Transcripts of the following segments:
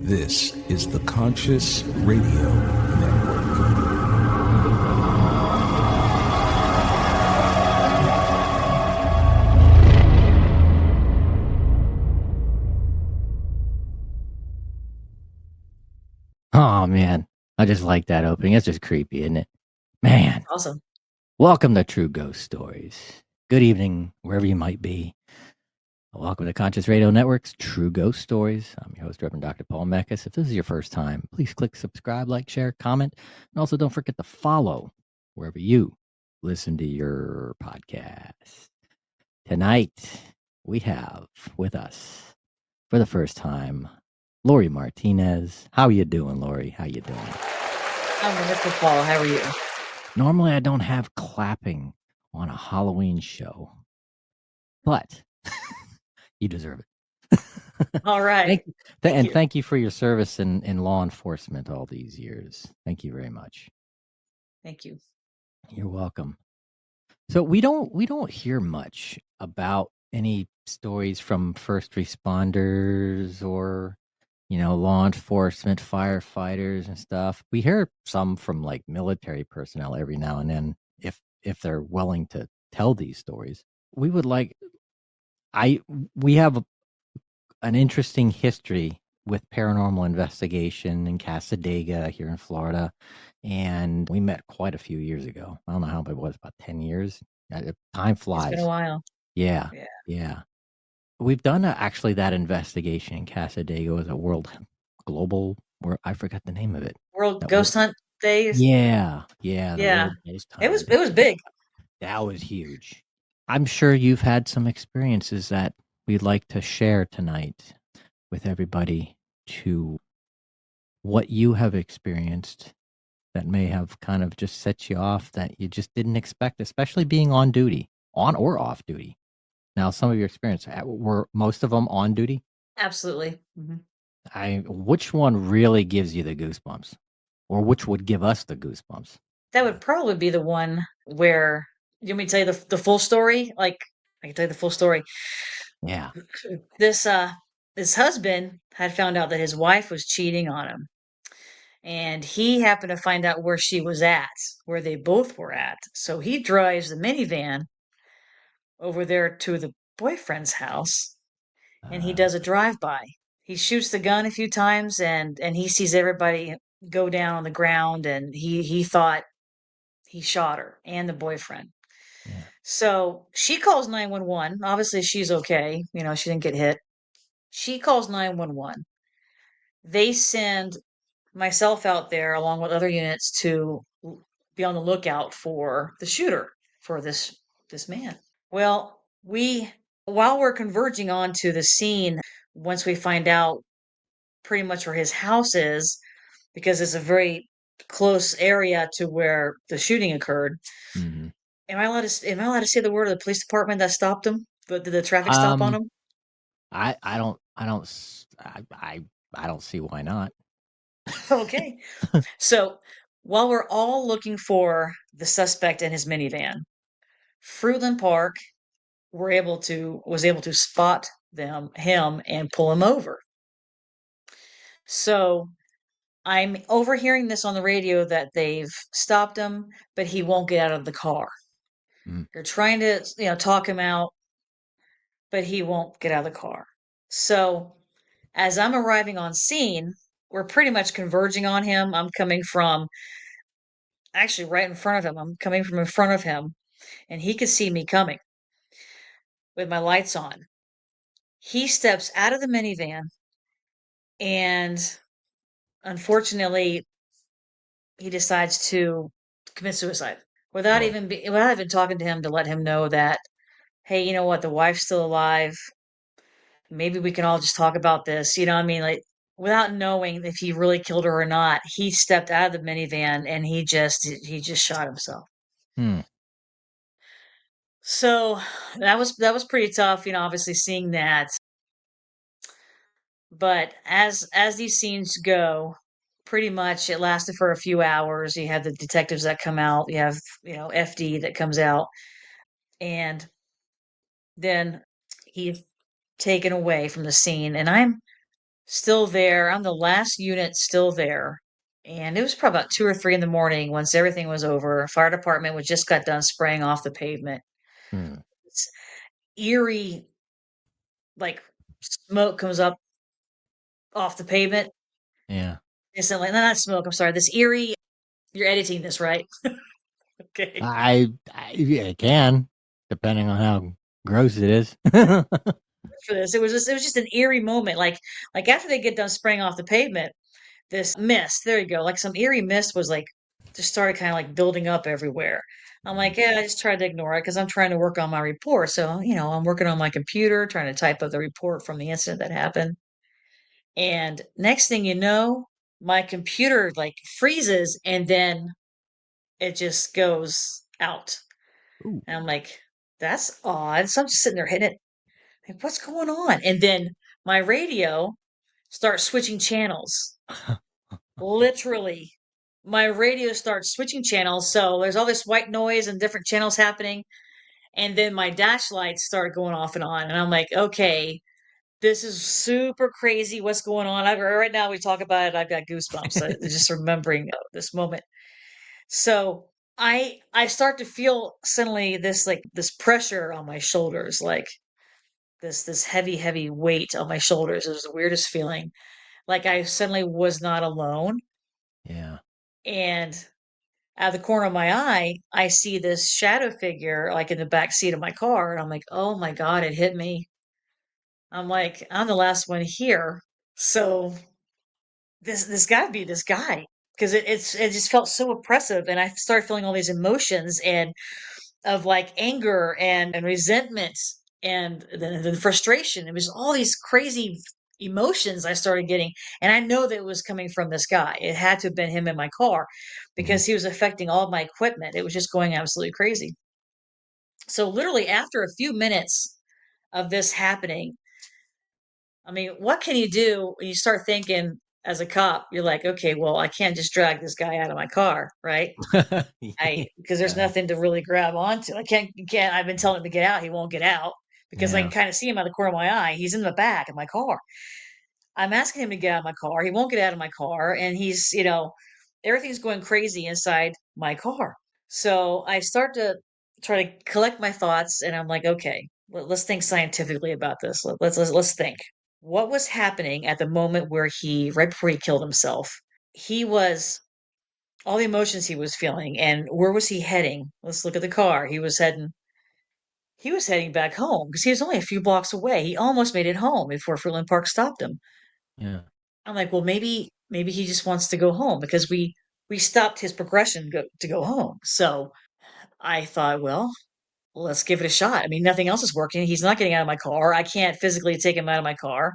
This is the Conscious Radio Network. Oh, man. I just like that opening. It's just creepy, isn't it? Man. Awesome. Welcome to True Ghost Stories. Good evening, wherever you might be. Welcome to Conscious Radio Network's True Ghost Stories. I'm your host, Reverend Dr. Paul Mekas. If this is your first time, please click subscribe, like, share, comment, and also don't forget to follow wherever you listen to your podcast. Tonight, we have with us, for the first time, Lori Martinez. How you doing, Lori? How you doing? I'm wonderful, Paul. How are you? Normally, I don't have clapping on a Halloween show, but you deserve it. All right. Thank you for your service in law enforcement all these years. Thank you very much. Thank you. You're welcome. So we don't hear much about any stories from first responders or law enforcement, firefighters and stuff. We hear some from like military personnel every now and then if they're willing to tell these stories. We would like we have an interesting history with paranormal investigation in Casadega here in Florida, and we met quite a few years ago. I don't know how it was, about 10 years. Time flies. It's been a while. Yeah. We've done actually that investigation in Casadega as a global, I forgot the name of it. World Ghost Hunt Days. Yeah. Yeah. World Ghost Hunt. It was big. That was huge. I'm sure you've had some experiences that we'd like to share tonight with everybody, to what you have experienced that may have kind of just set you off, that you just didn't expect, especially being on duty, on or off duty. Now, some of your experience, were most of them on duty? Absolutely. Mm-hmm. Which one really gives you the goosebumps, or which would give us the goosebumps? That would probably be the one where, you want me to tell you the full story? Like, I can tell you the full story. Yeah. This husband had found out that his wife was cheating on him, and he happened to find out where she was at, where they both were at. So he drives the minivan over there to the boyfriend's house, and he does a drive-by. He shoots the gun a few times, and he sees everybody go down on the ground, and he thought he shot her and the boyfriend. Yeah. So she calls 911. Obviously, she's okay. She didn't get hit. She calls 911. They send myself out there along with other units to be on the lookout for the shooter, for this man. Well, while we're converging onto the scene, once we find out pretty much where his house is, because it's a very close area to where the shooting occurred. Mm-hmm. Am I allowed to say the word of the police department that stopped him? The traffic stop on him? I don't see why not. Okay. So while we're all looking for the suspect in his minivan, Fruitland Park was able to spot him and pull him over. So I'm overhearing this on the radio that they've stopped him, but he won't get out of the car. They're trying to, talk him out, but he won't get out of the car. So as I'm arriving on scene, we're pretty much converging on him. I'm coming from actually right in front of him. I'm coming from in front of him, and he could see me coming with my lights on. He steps out of the minivan, and unfortunately, he decides to commit suicide without even talking to him to let him know that, hey, you know what, the wife's still alive. Maybe we can all just talk about this. You know what I mean? Like, without knowing if he really killed her or not, he stepped out of the minivan and he just shot himself. So that was pretty tough, obviously seeing that. But as these scenes go, pretty much it lasted for a few hours. You have the detectives that come out, you have, FD that comes out, and then he's taken away from the scene. And still there. I'm the last unit still there. And it was probably about 2 or 3 in the morning once everything was over. Fire department was just got done spraying off the pavement. Hmm. It's eerie, like smoke comes up off the pavement Yeah. instantly. No, not smoke. I'm sorry. This eerie. You're editing this, right? Okay. Yeah, it can, depending on how gross it is. For this, it was just an eerie moment. Like after they get done spraying off the pavement, this mist. There you go. Like some eerie mist was like just started kind of like building up everywhere. I'm like, yeah, I just tried to ignore it because I'm trying to work on my report. So, I'm working on my computer, trying to type up the report from the incident that happened. And next thing you know, my computer like freezes and then it just goes out. Ooh. And I'm like, that's odd. So I'm just sitting there hitting it. Like, what's going on? And then my radio starts switching channels. Literally, my radio starts switching channels. So there's all this white noise and different channels happening. And then my dash lights start going off and on. And I'm like, okay, this is super crazy. What's going on? Right now, we talk about it. I've got goosebumps just remembering this moment. So I start to feel suddenly this pressure on my shoulders, like this heavy weight on my shoulders. It was the weirdest feeling. Like I suddenly was not alone. Yeah. And out of the corner of my eye, I see this shadow figure like in the back seat of my car. And I'm like, oh my God, it hit me. I'm like, I'm the last one here. So this gotta be this guy. Because it just felt so oppressive. And I started feeling all these emotions and of like anger and resentment and the frustration. It was all these crazy emotions I started getting. And I know that it was coming from this guy. It had to have been him in my car Mhm. because he was affecting all of my equipment. It was just going absolutely crazy. So, literally, after a few minutes of this happening, I mean, what can you do when you start thinking as a cop? You're like, okay, well, I can't just drag this guy out of my car, right? Because there's Yeah. nothing to really grab onto. I can't. I've been telling him to get out. He won't get out because I Yeah. can kind of see him out of the corner of my eye. He's in the back of my car. I'm asking him to get out of my car. He won't get out of my car, and everything's going crazy inside my car. So I start to try to collect my thoughts, and I'm like, okay, let's think scientifically about this. Let's think. What was happening at the moment where right before he killed himself? He was all the emotions he was feeling, and where was he heading? Let's look at the car. He was heading back home because he was only a few blocks away. He almost made it home before Fruitland Park stopped him. Yeah. I'm like, well, maybe he just wants to go home because we stopped his progression to go home. So I thought, well, let's give it a shot. I mean, nothing else is working. He's not getting out of my car. I can't physically take him out of my car.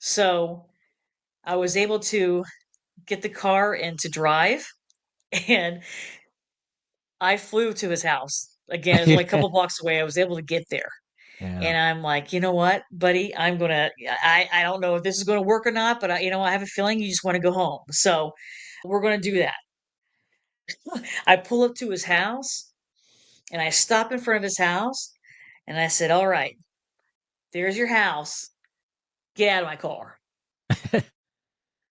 So I was able to get the car and to drive, and I flew to his house. Again, it was only a couple blocks away. I was able to get there. Yeah. And I'm like, you know what, buddy? I don't know if this is gonna work or not, but I have a feeling you just want to go home. So we're gonna do that. I pull up to his house and I stop in front of his house and I said, all right, there's your house. Get out of my car.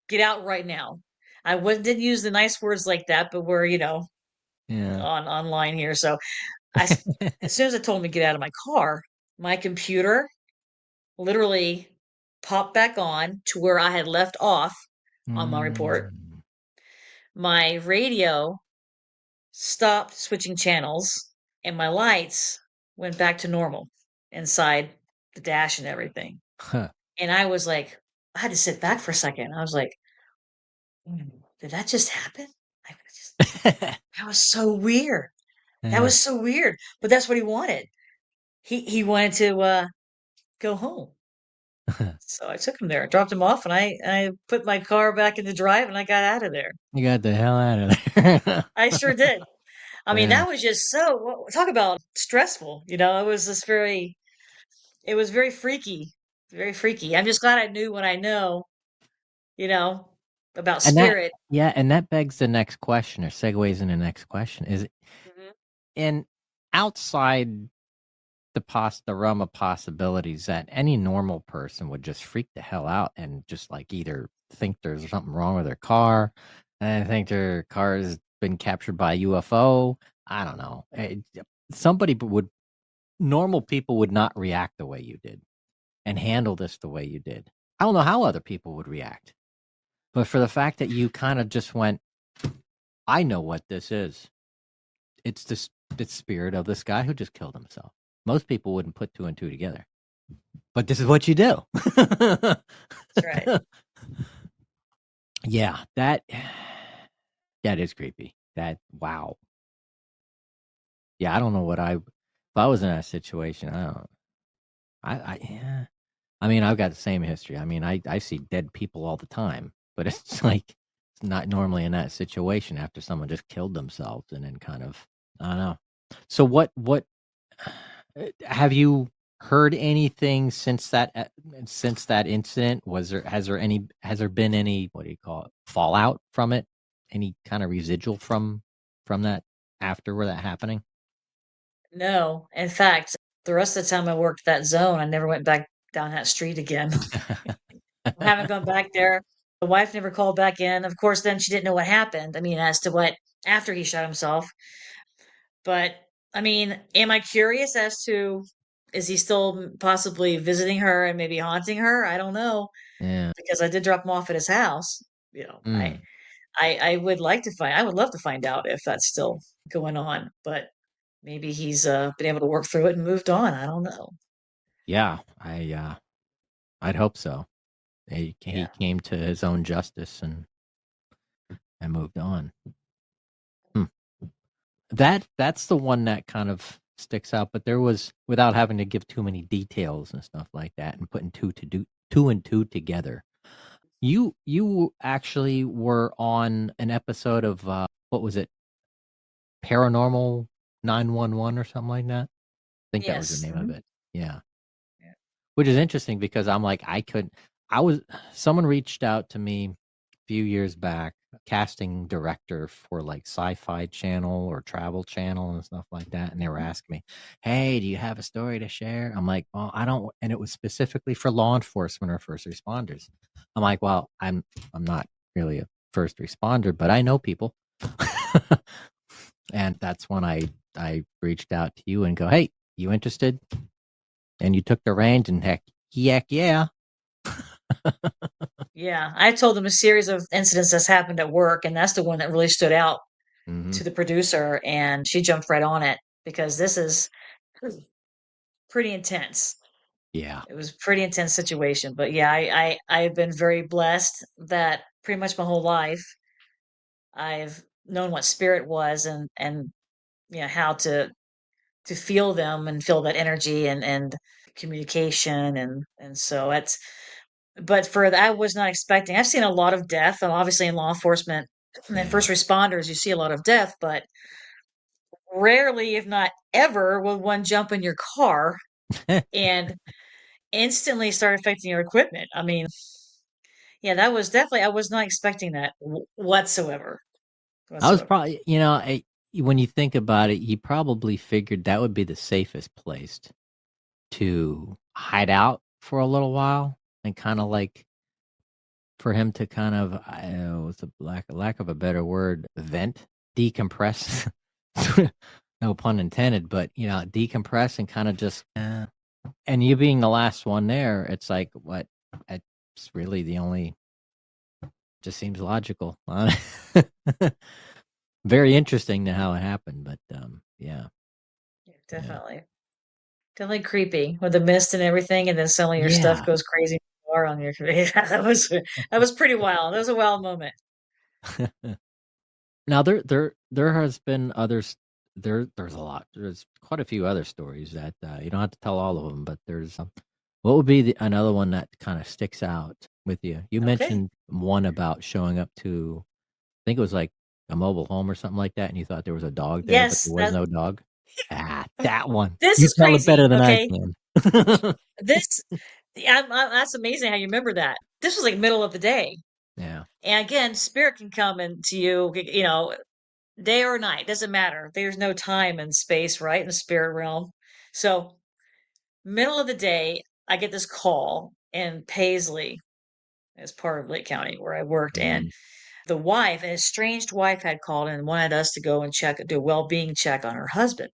Get out right now. Didn't use the nice words like that, but we're, Yeah. on online here. So as soon as I told him to get out of my car, my computer literally popped back on to where I had left off on my report. Mm. My radio stopped switching channels and my lights went back to normal inside the dash and everything. Huh. And I was like, I had to sit back for a second. I was like, did that just happen? Like, that was so weird. That Yeah. was so weird. But that's what he wanted. He wanted to go home. So I took him there, dropped him off, and I put my car back in the drive and I got out of there. You got the hell out of there. I sure did. I mean, Yeah. that was just talk about stressful. It was very freaky, very freaky. I'm just glad I knew what I know, you know, about And that, spirit. yeah, and that begs the next question, or segues in the next question, is Mhm. in outside the realm of possibilities that any normal person would just freak the hell out and just like either think there's something wrong with their car, and think their car has been captured by a UFO. I don't know. Normal people would not react the way you did and handle this the way you did. I don't know how other people would react, but for the fact that you kind of just went, I know what this is. It's the spirit of this guy who just killed himself. Most people wouldn't put two and two together, but this is what you do. That's right. Yeah, that is creepy. Wow. Yeah, I don't know if I was in that situation, I don't. Yeah. I mean, I've got the same history. I mean, I see dead people all the time, but it's like it's not normally in that situation after someone just killed themselves and then kind of I don't know. So what have you heard anything since that incident? Has there been any, what do you call it, fallout from it? Any kind of residual from that after where that happening? No, in fact, the rest of the time I worked that zone, I never went back down that street again. I haven't gone back there. The wife never called back in. Of course, then she didn't know what happened. I mean, as to what after he shot himself. But I mean, am I curious as to is he still possibly visiting her and maybe haunting her? I don't know Yeah. because I did drop him off at his house. You know, I Mm. I would like to find. I would love to find out if that's still going on. But maybe he's been able to work through it and moved on. I don't know. Yeah, I'd hope so. He Yeah. came to his own justice and moved on. Hmm. That's the one that kind of sticks out, but there was, without having to give too many details and stuff like that and putting two and two together. You actually were on an episode of what was it? Paranormal 911 or something like that? I think that was the Yes. name of Mhm. it. Yeah. Yeah. Which is interesting because I'm like, someone reached out to me a few years back, a casting director for like Sci-Fi Channel or Travel Channel and stuff like that. And they were Mhm. asking me, hey, do you have a story to share? I'm like, well, I don't. And it was specifically for law enforcement or first responders. I'm like, well, I'm not really a first responder, but I know people. And that's when I reached out to you and go, hey, you interested? And you took the reins and heck yeah. Yeah. I told them a series of incidents that's happened at work, and that's the one that really stood out Mm-hmm. to the producer, and she jumped right on it because this is pretty intense. Yeah. It was a pretty intense situation. But yeah, I've been very blessed that pretty much my whole life I've known what spirit was and you know how to feel them and feel that energy and communication and so it's but for that I was not expecting. I've seen a lot of death. I'm obviously in law enforcement and Yeah. first responders, you see a lot of death, but rarely, if not ever, will one jump in your car and instantly start affecting your equipment. I mean, yeah, that was definitely I was not expecting that whatsoever. I was Whatsoever. probably, when you think about it, you probably figured that would be the safest place to hide out for a little while and kind of like for him to kind of, I don't know, it's a lack of a better word, vent, decompress. No pun intended, but decompress and kind of just, and you being the last one there, it's like, what? It's really the only, just seems logical. Very interesting to how it happened, but yeah, Yeah, yeah, definitely. Definitely creepy with the mist and everything, and then suddenly your stuff yeah. goes crazy on your that was pretty wild. That was a wild moment. Now there has been others. There's a lot. There's quite a few other stories that you don't have to tell all of them, but there's what would be another one that kind of sticks out with you? You Okay. mentioned one about showing up to, I think it was like a mobile home or something like that, and you thought there was a dog there, but Yes, there was that no dog. That one. this You is tell it crazy. better than I Okay. can. This yeah, that's amazing how you remember that. This was like middle of the day. Yeah. And again, spirit can come into you, you know, day or night, doesn't matter. There's no time and space, right? In the spirit realm. So Middle of the day, I get this call in Paisley, as part of Lake County where I worked, and Mm, the wife, an estranged wife, had called and wanted us to go and do a well-being check on her husband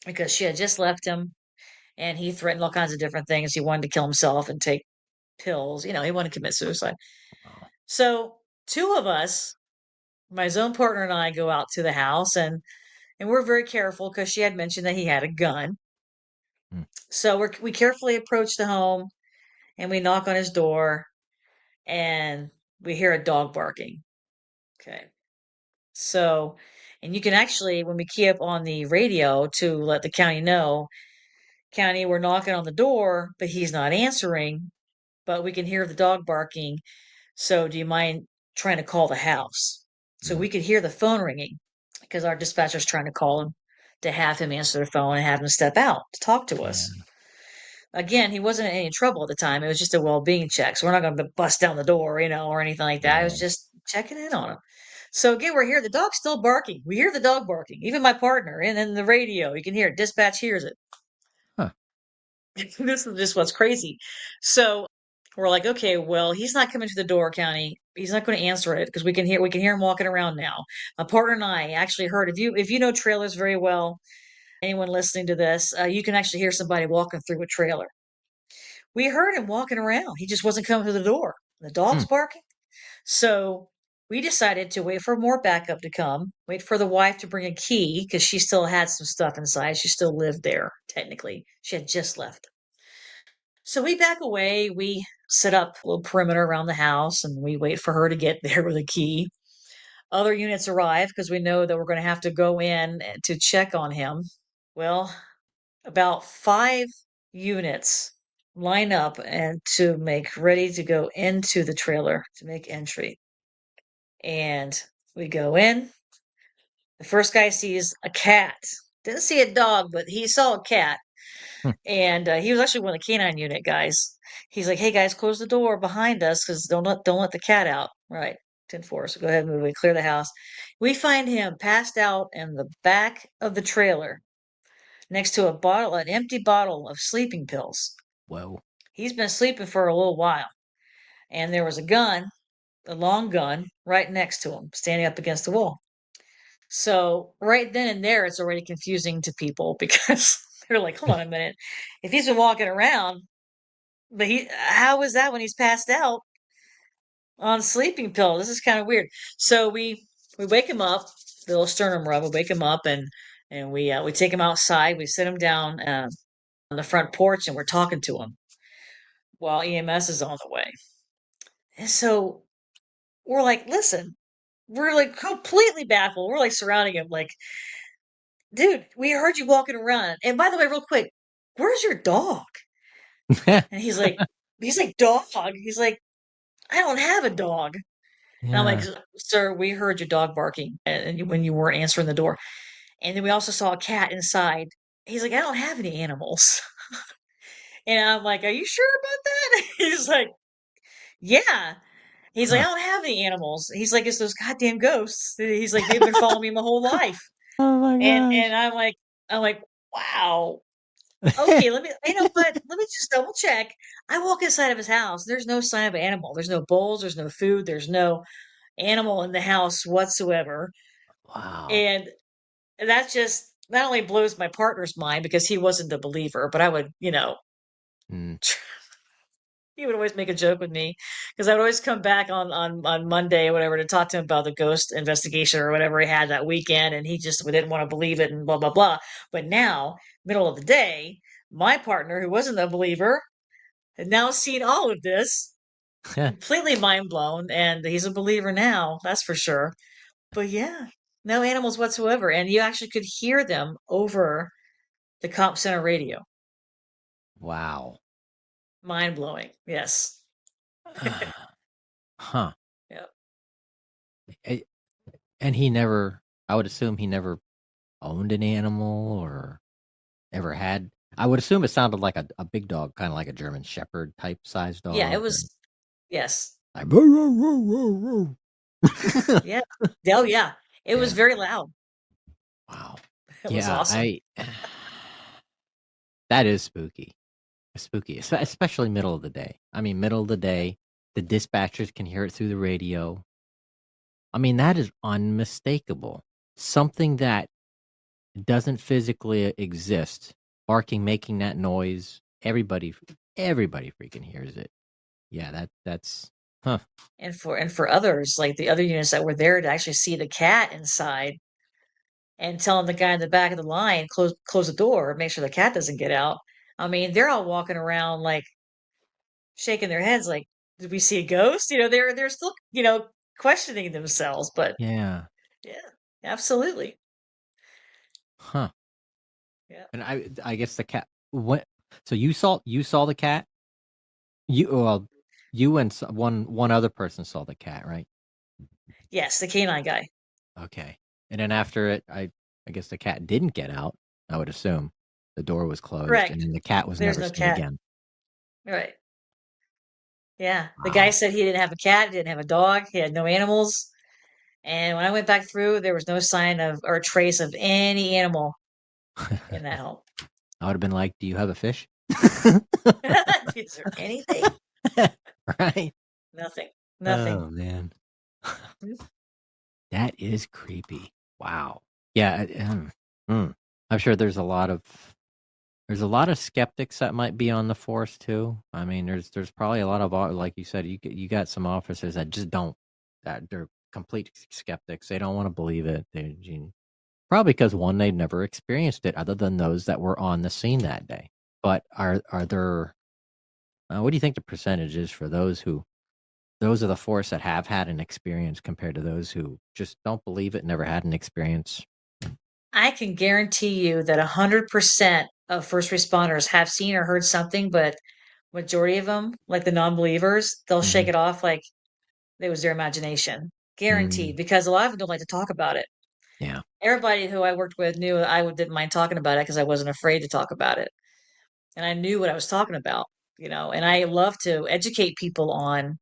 because she had just left him and he threatened all kinds of different things. He wanted to kill himself and take pills. He wanted to commit suicide. wow. So two of us, my zone partner and I, go out to the house, and we're very careful because she had mentioned that he had a gun. Mm, So we carefully approach the home and we knock on his door and we hear a dog barking. Okay. So, and you can actually, when we key up on the radio to let the county know, county, we're knocking on the door, but he's not answering, but we can hear the dog barking. So, do you mind trying to call the house? So mm, we could hear the phone ringing because our dispatcher's trying to call him to have him answer the phone and have him step out to talk to yeah. us. Again, he wasn't in any trouble at the time. It was just a well-being check. So we're not going to bust down the door, or anything like that. I was Right. just checking in on him. So again, we're here. The dog's still barking. We hear the dog barking. Even my partner, and then the radio, you can hear it. Dispatch hears it. Huh. This is just what's crazy. So we're like, okay, well, he's not coming to the door, County. He's not going to answer it because we can hear him walking around now. My partner and I actually heard, if you know trailers very well, anyone listening to this, you can actually hear somebody walking through a trailer. We heard him walking around. He just wasn't coming to the door. The dog's Mm, barking. So we decided to wait for more backup to come, wait for the wife to bring a key because she still had some stuff inside. She still lived there, technically. She had just left. So we back away. We set up a little perimeter around the house and we wait for her to get there with a key. Other units arrive because we know that we're going to have to go in to check on him. Well, about 5 units line up and to make ready to go into the trailer to make entry. And we go in. The first guy sees a cat. Didn't see a dog, but he saw a cat. mm, And he was actually one of the canine unit guys. He's like, "Hey guys, close the door behind us because don't let the cat out." Right, 10-4. So go ahead and move. We clear the house. We find him passed out in the back of the trailer next to an empty bottle of sleeping pills. whoa. He's been sleeping for a little while, and there was a long gun, right next to him, standing up against the wall. So right then and there, it's already confusing to people because they're like, "Hold on a minute, if he's been walking around, but how is that when he's passed out on sleeping pill? This is kind of weird." So we wake him up, the little sternum rub. We wake him up and we take him outside. We sit him down on the front porch and we're talking to him while EMS is on the way. And so we're like, "Listen." We're like completely baffled. We're like surrounding him, like, "Dude, we heard you walking around. And by the way, real quick, where's your dog?" And he's like, "Dog?" He's like, "I don't have a dog." And I'm like, Yeah. "Sir, we heard your dog barking when you weren't answering the door. And then we also saw a cat inside." He's like, "I don't have any animals." And I'm like, "Are you sure about that?" He's like, "Yeah." He's like, "I Huh. don't have any animals." He's like, "It's those goddamn ghosts." He's like, "They've been following me my whole life." Oh my And gosh. I'm like, "Wow. Okay, you know what? Let me just double check." I walk inside of his house. There's no sign of animal. There's no bowls. There's no food. There's no animal in the house whatsoever. Wow. And that just not only blows my partner's mind because he wasn't a believer, but I would, Mm, he would always make a joke with me because I would always come back on Monday or whatever to talk to him about the ghost investigation or whatever he had that weekend, and he just didn't want to believe it and blah blah blah. But now, middle of the day, my partner, who wasn't a believer, had now seen all of this, completely mind blown, and he's a believer now, that's for sure. But yeah, no animals whatsoever, and you actually could hear them over the comp center radio. wow. Mind blowing. Yes. Huh. Yep. A- And he never, I would assume he never owned an animal or ever had. I would assume it sounded like a big dog, kind of like a German Shepherd type size Yeah, it dog. was. Yes. Like, "Row, row, row, row, row." Yeah. Oh, yeah. It was Yeah. very loud. Wow. It was Yeah. awesome. That is spooky. Spooky, especially middle of the day. I mean, middle of the day, the dispatchers can hear it through the radio. I mean, that is unmistakable. Something that doesn't physically exist, barking, making that noise. Everybody freaking hears it. Yeah, that's huh. And for others, like the other units that were there, to actually see the cat inside and telling the guy in the back of the line, close the door, make sure the cat doesn't get out. I mean, they're all walking around like shaking their heads like, did we see a ghost? They're still, questioning themselves, but Yeah, yeah, absolutely. huh. Yeah. And I guess the cat. What? So you saw the cat? You and one other person saw the cat, right? Yes, the canine guy. Okay. And then after it, I guess the cat didn't get out. I would assume the door was closed, and Correct. then the cat was There's never no seen cat. again. Right. Yeah. The guy Wow. said he didn't have a cat, didn't have a dog, he had no animals. And when I went back through, there was no sign of or trace of any animal in that home. I would have been like, "Do you have a fish?" Is there anything? Right. Nothing. Nothing. Oh man, that is creepy. Wow. Yeah. I'm sure there's a lot of skeptics that might be on the force too. I mean, there's probably a lot of, like you said, you got some officers that just don't, that they're complete skeptics. They don't want to believe it. Probably because one, they've never experienced it other than those that were on the scene that day. But are there? What do you think the percentage is for those are the force that have had an experience compared to those who just don't believe it, never had an experience? I can guarantee you that 100% of first responders have seen or heard something, but majority of them, like the non-believers, they'll shake Hmm. it off like it was their imagination. Mm, Guaranteed, because a lot of them don't like to talk about it. yeah. Everybody who I worked with knew I didn't mind talking about it because I wasn't afraid to talk about it. And I knew what I was talking about, and I love to educate people on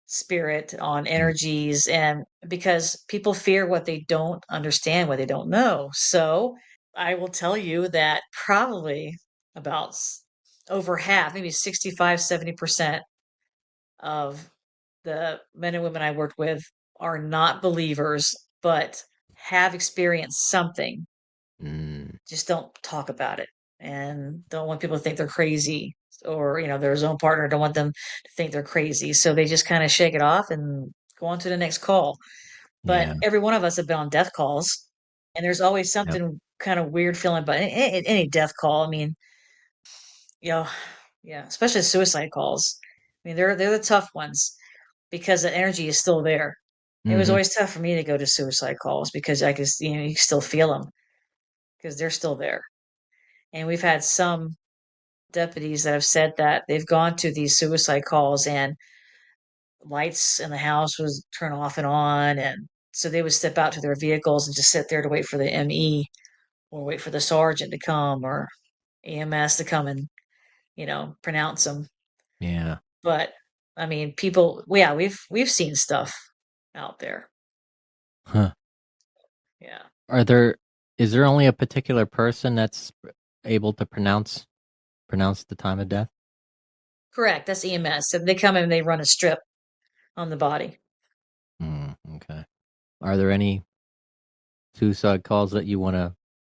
spirit, on Mm, energies, and because people fear what they don't understand, what they don't know. So I will tell you that probably about over half, maybe 65, 70% of the men and women I worked with are not believers, but have experienced something, mm, just don't talk about it and don't want people to think they're crazy, or their own partner don't want them to think they're crazy, so they just kind of shake it off and go on to the next call. yeah. But every one of us have been on death calls, and there's always Yep. something kind of weird feeling about any death call. I mean, you know yeah, especially suicide calls. I mean, they're the tough ones because the energy is still there. It was Hmm. always tough for me to go to suicide calls because I could, you can still feel them because they're still there. And we've had some deputies that have said that they've gone to these suicide calls and lights in the house was turn off and on, and so they would step out to their vehicles and just sit there to wait for the ME or wait for the sergeant to come or EMS to come and pronounce them. Yeah. But I mean, people, yeah, we've seen stuff out there. Huh. Yeah. Is there only a particular person that's able to pronounce the time of death? Correct, that's EMS. So they come in and they run a strip on the body. Okay. Are there any suicide calls that you want to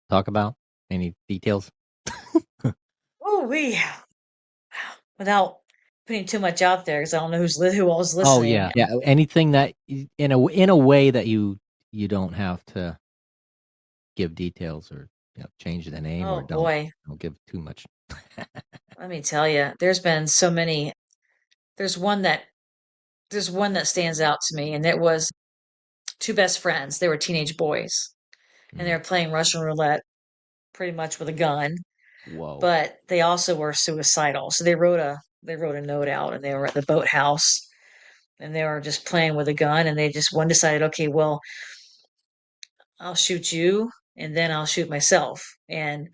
talk about? Any details? Oh, we without putting too much out there because I don't know who all's Oh listening. yeah, yeah. Anything that in a way that you don't have to give details or change the name or Oh boy, don't give too much. let me tell you, there's been so many. There's one that there's one that stands out to me, and it was two best friends. They were teenage boys, and they Mm. were playing Russian roulette pretty much with a gun, Whoa. but they also were suicidal. So they wrote a note out, and they were at the boathouse, and they were just playing with a gun, and they just one decided, okay, well, I'll shoot you, and then I'll shoot myself, and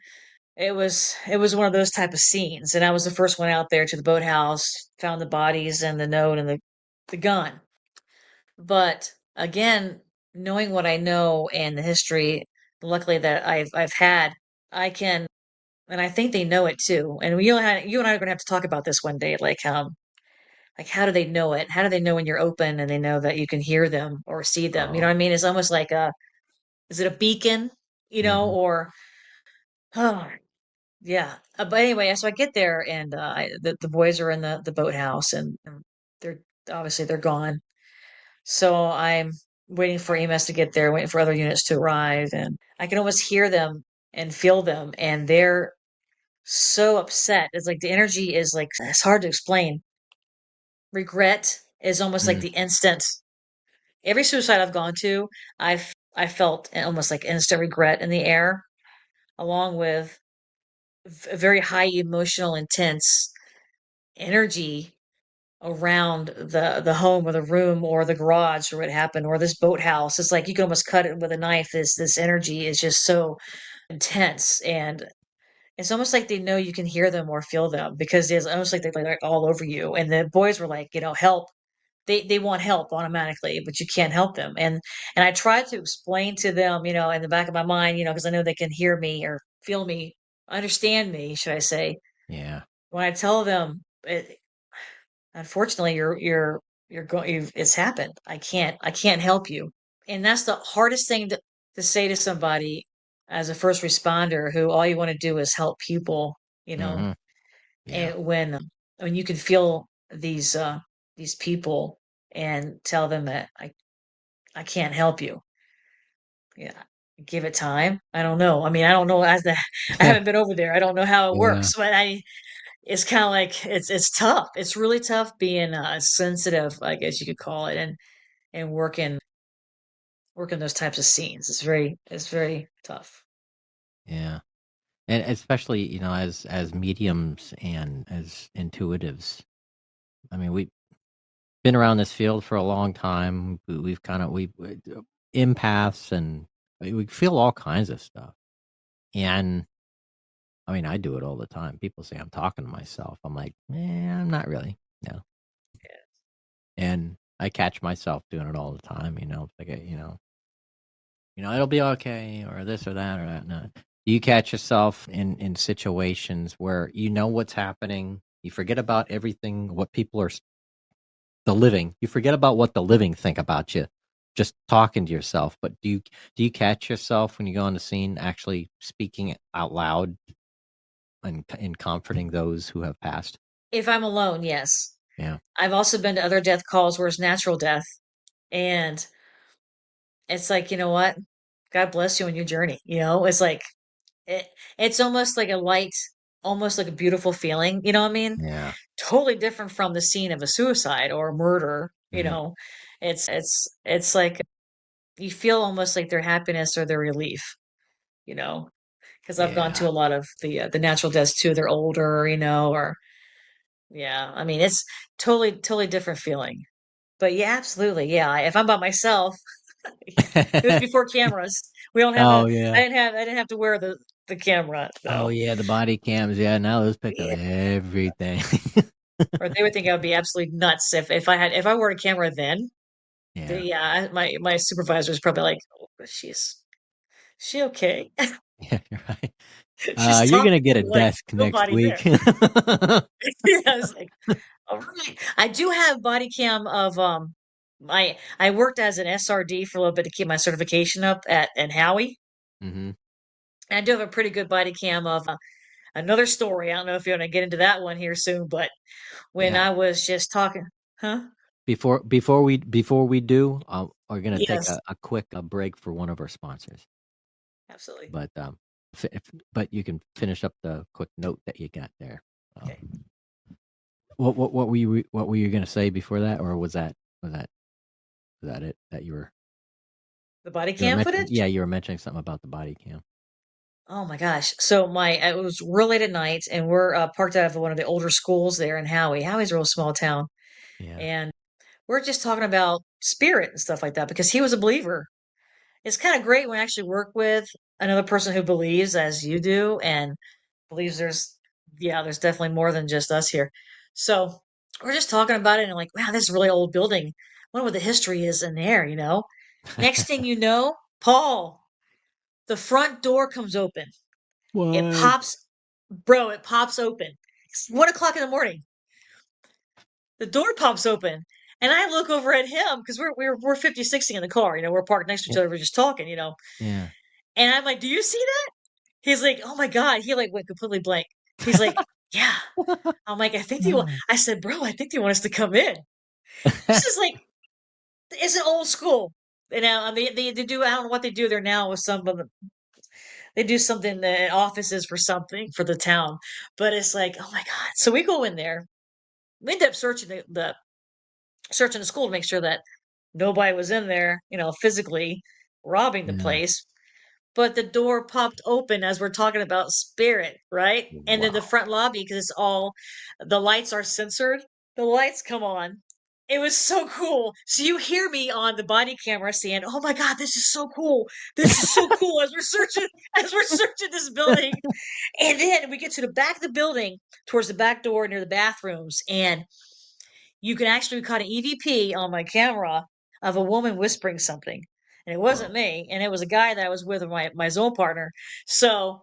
it was one of those type of scenes, and I was the first one out there to the boathouse, found the bodies and the note and the gun. But again, knowing what I know and the history, luckily that I've had, I can and I think they know it too. And you and I are going to have to talk about this one day, like how do they know it? How do they know when you're open and they know that you can hear them or see them? You know what Oh. I mean? It's almost like is it a beacon? Hmm. Or oh, yeah. But anyway, so I get there and the boys are in the boathouse and they're obviously they're gone. So I'm waiting for EMS to get there, waiting for other units to arrive, and I can almost hear them and feel them, and they're so upset. It's like the energy is like it's hard to explain. Regret is almost like Mm. the instant. Every suicide I've gone to, I felt almost like instant regret in the air, along with a very high emotional, intense energy around the home or the room or the garage or what happened or this boathouse. It's like you can almost cut it with a knife. This energy is just so intense, and it's almost like they know you can hear them or feel them because it's almost like they're like all over you. And the boys were like, help. They want help automatically, but you can't help them. And I tried to explain to them, in the back of my mind, because I know they can hear me or feel me, understand me, should I say. Yeah. When I tell them, unfortunately, you're going. It's happened. I can't help you, and that's the hardest thing to say to somebody as a first responder who all you want to do is help people. You know, Hmm. Yeah. and when you can feel these people and tell them that I can't help you. Yeah, give it time. I don't know. I mean, I don't know as the I haven't been over there. I don't know how it Yeah. works, but it's kind of like it's tough. It's really tough being sensitive, I guess you could call it, and working those types of scenes. It's very tough. Yeah. And especially, as mediums and as intuitives. I mean, we've been around this field for a long time. We've kind of we empaths, and we feel all kinds of stuff. And I mean, I do it all the time. People say I'm talking to myself. I'm like, I'm not really. No. And I catch myself doing it all the time. Like, it'll be okay, or this or that or that. No. Do you catch yourself in situations where you know what's happening? You forget about everything, what people are, the living. You forget about what the living think about you, just talking to yourself. But do you catch yourself when you go on the scene actually speaking out loud and comforting those who have passed? If I'm alone, yes. Yeah. I've also been to other death calls where it's natural death, and it's like, you know what? God bless you on your journey. It's like it, it's almost like a light, almost like a beautiful feeling. You know what I mean? Yeah. Totally different from the scene of a suicide or a murder. Hmm. It's like you feel almost like their happiness or their relief. You know, because I've gone Yeah. to a lot of the natural deaths too. They're older, or yeah. I mean, it's totally different feeling. But yeah, absolutely. Yeah, if I'm by myself, it was before cameras. We don't have Oh a. yeah. I didn't have to wear the camera Oh though. yeah, the body cams. Yeah, now those pick up Yeah. everything. Or they would think I would be absolutely nuts if I wore a camera then. Yeah. My supervisor is probably like, oh, she okay? Yeah, you're right. She's You're talking gonna get a like desk next nobody there. week. Yeah, I was like, all right. I do have body cam of I worked as an SRD for a little bit to keep my certification up at in Howie. Hmm. And I do have a pretty good body cam of another story. I don't know if you want to get into that one here soon, but when Yeah. I was just talking, huh? Before we do, we're gonna take Yes, a quick break for one of our sponsors. absolutely. But but you can finish up the quick note that you got there. Um, Okay. what were you gonna say before that, or was that it that The body you were cam mentioning? footage? Yeah, you were mentioning something about the body cam. Oh my gosh. So it was real late at night and we're parked out of one of the older schools there in Howie. Howie's a real small town. Yeah. And we're just talking about spirit and stuff like that because he was a believer. It's kind of great when I actually work with another person who believes as you do and believes there's definitely more than just us here. So we're just talking about it and like, wow, this is a really old building. I wonder what the history is in there. Next thing you know, Paul, the front door comes open. It What? pops. Bro, it pops open. It's 1 o'clock in the morning. The door pops open. And I look over at him because we're 50, 60 in the car. We're parked next to each Yeah. other. We're just talking, Yeah. And I'm like, do you see that? He's like, oh my God. He like went completely blank. He's like, yeah. I'm like, I said, bro, I think they want us to come in. This is like, it's an old school. I mean, they do, I don't know what they do there now with some of them. They do something that offices for something for the town, but it's like, oh my God. So we go in there. We end up searching searching the school to make sure that nobody was in there, physically robbing the Yeah. place. But the door popped open as we're talking about spirit, right? And then the Wow. front lobby, because the lights are censored, the lights come on. It was so cool. So you hear me on the body camera saying, "Oh my God, this is so cool! This is so cool!" As we're searching this building, and then we get to the back of the building, towards the back door near the bathrooms, and you can actually caught an EVP on my camera of a woman whispering something. And it wasn't Whoa. me, and it was a guy that I was with, my zone partner. So